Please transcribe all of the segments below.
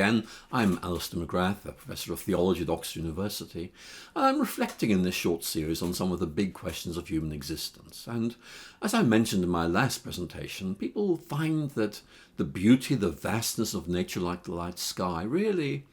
again. I'm Alister McGrath, a Professor of Theology at Oxford University, and I'm reflecting in this short series on some of the big questions of human existence. And as I mentioned in my last presentation, people find that the beauty, the vastness of nature like the light sky really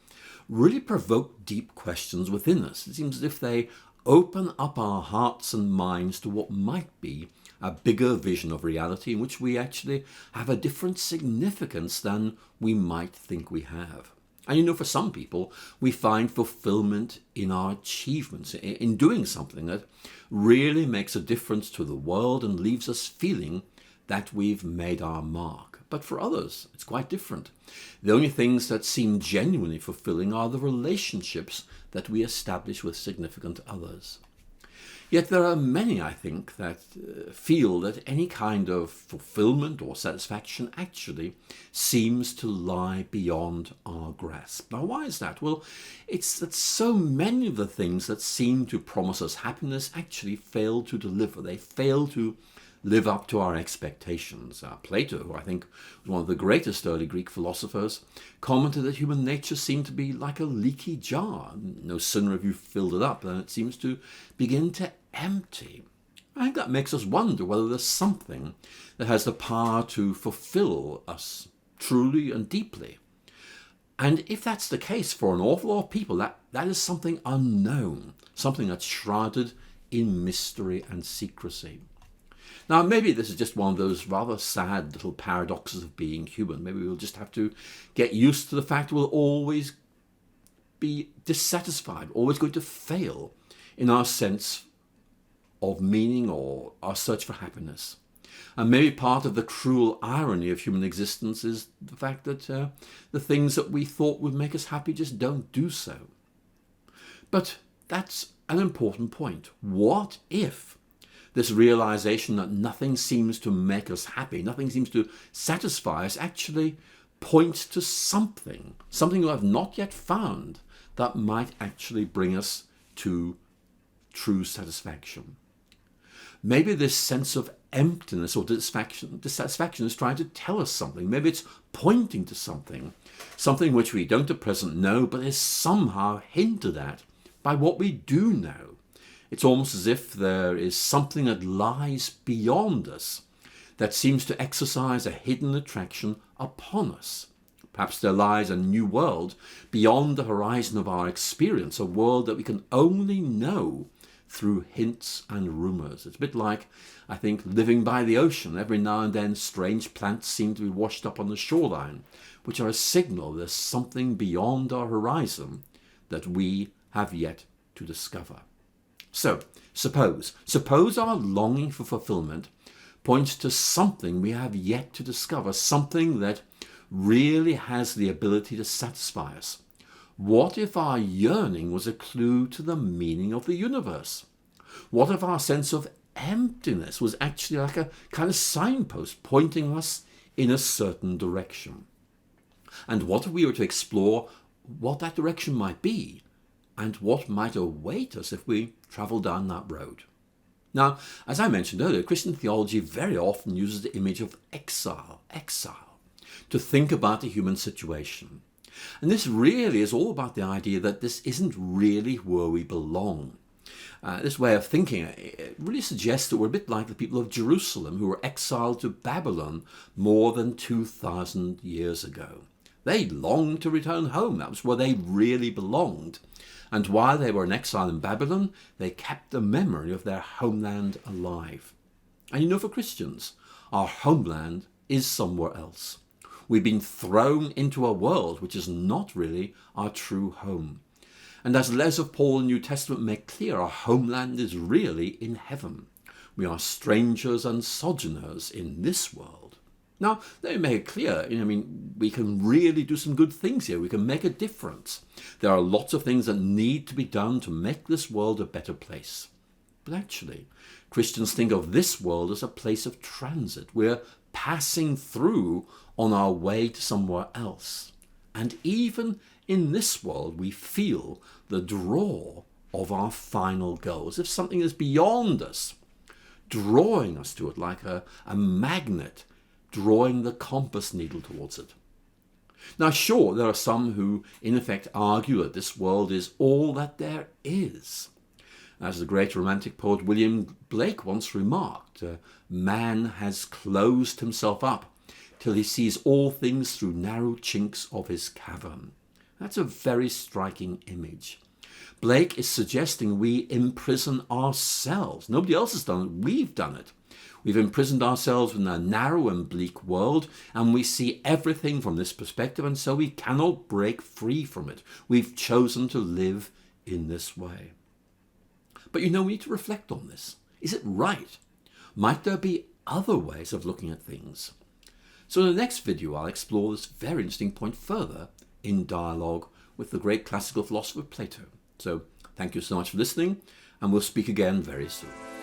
provoke deep questions within us. It seems as if they open up our hearts and minds to what might be a bigger vision of reality in which we actually have a different significance than we might think we have. And for some people, we find fulfillment in our achievements, in doing something that really makes a difference to the world and leaves us feeling that we've made our mark. But for others, it's quite different. The only things that seem genuinely fulfilling are the relationships that we establish with significant others. Yet there are many, I think, that feel that any kind of fulfillment or satisfaction actually seems to lie beyond our grasp. Now, why is that? Well, it's that so many of the things that seem to promise us happiness actually fail to deliver. They fail to live up to our expectations. Plato, who I think was one of the greatest early Greek philosophers, commented that human nature seemed to be like a leaky jar. No sooner have you filled it up than it seems to begin to empty. I think that makes us wonder whether there's something that has the power to fulfill us truly and deeply. And if that's the case for an awful lot of people, that is something unknown, something that's shrouded in mystery and secrecy. Now, maybe this is just one of those rather sad little paradoxes of being human. Maybe we'll just have to get used to the fact we'll always be dissatisfied, always going to fail in our sense of meaning or our search for happiness. And maybe part of the cruel irony of human existence is the fact that the things that we thought would make us happy just don't do so. But that's an important point. What if this realization that nothing seems to make us happy, nothing seems to satisfy us, actually points to something we have not yet found that might actually bring us to true satisfaction? Maybe this sense of emptiness or dissatisfaction is trying to tell us something. Maybe it's pointing to something which we don't at present know, but is somehow hinted at by what we do know. It's almost as if there is something that lies beyond us that seems to exercise a hidden attraction upon us. Perhaps there lies a new world beyond the horizon of our experience, a world that we can only know through hints and rumours. It's a bit like, I think, living by the ocean. Every now and then strange plants seem to be washed up on the shoreline, which are a signal there's something beyond our horizon that we have yet to discover. So, suppose our longing for fulfillment points to something we have yet to discover, something that really has the ability to satisfy us. What if our yearning was a clue to the meaning of the universe? What if our sense of emptiness was actually like a kind of signpost pointing us in a certain direction? And what if we were to explore what that direction might be, and what might await us if we travel down that road? Now, as I mentioned earlier, Christian theology very often uses the image of exile, to think about the human situation. And this really is all about the idea that this isn't really where we belong. This way of thinking it really suggests that we're a bit like the people of Jerusalem who were exiled to Babylon more than 2,000 years ago. They longed to return home. That was where they really belonged. And while they were in exile in Babylon, they kept the memory of their homeland alive. And for Christians, our homeland is somewhere else. We've been thrown into a world which is not really our true home. And as the letters of Paul in the New Testament make clear, our homeland is really in heaven. We are strangers and sojourners in this world. Now, let me make it clear, we can really do some good things here. We can make a difference. There are lots of things that need to be done to make this world a better place. But actually, Christians think of this world as a place of transit. We're passing through on our way to somewhere else. And even in this world, we feel the draw of our final goal, as if something is beyond us, drawing us to it like a magnet, drawing the compass needle towards it. Now, sure, there are some who, in effect, argue that this world is all that there is. As the great romantic poet William Blake once remarked, man has closed himself up till he sees all things through narrow chinks of his cavern. That's a very striking image. Blake is suggesting we imprison ourselves. Nobody else has done it. We've done it. We've imprisoned ourselves in a narrow and bleak world, and we see everything from this perspective, and so we cannot break free from it. We've chosen to live in this way. But we need to reflect on this. Is it right? Might there be other ways of looking at things? So in the next video, I'll explore this very interesting point further in dialogue with the great classical philosopher Plato. So thank you so much for listening, and we'll speak again very soon.